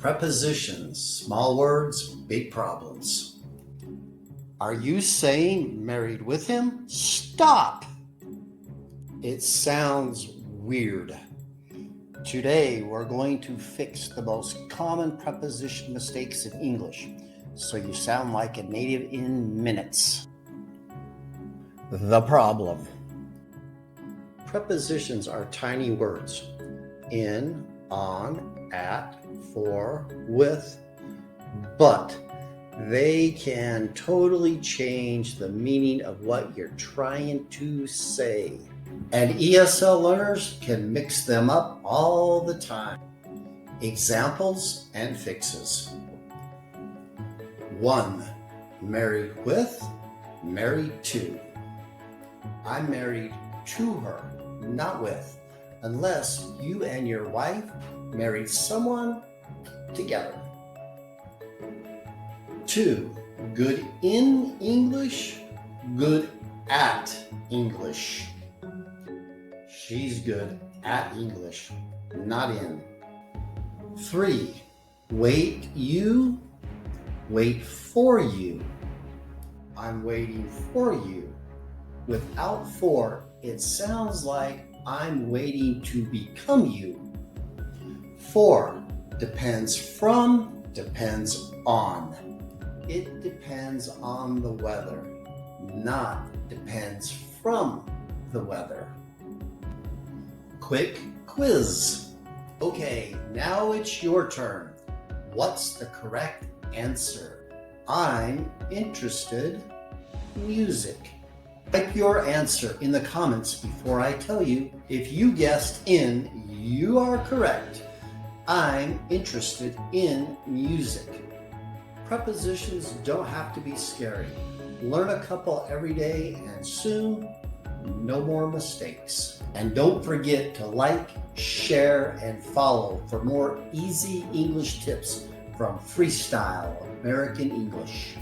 Prepositions, small words, big problems. Are you saying married with him? Stop! It sounds weird. Today, we're going to fix the most common preposition mistakes in English, so you sound like a native in minutes. The problem. Prepositions are tiny words. In, on, at, for, with, but they can totally change the meaning of what you're trying to say. And ESL learners can mix them up all the time. Examples and fixes. 1. Married with, married to. I'm married to her, not with, unless you and your wife married someone together. 2. Good in English, good at English. She's good at English, not in. 3. Wait for you. I'm waiting for you. Without for, it sounds like I'm waiting to become you. 4. Depends from, depends on. It depends on the weather, not depends from the weather. Quick quiz. Okay, now it's your turn. What's the correct answer? I'm interested. Music. Type your answer in the comments before I tell you. If you guessed in, you are correct. I'm interested in music. Prepositions don't have to be scary. Learn a couple every day and soon, no more mistakes. And don't forget to like, share, and follow for more easy English tips from Freestyle American English.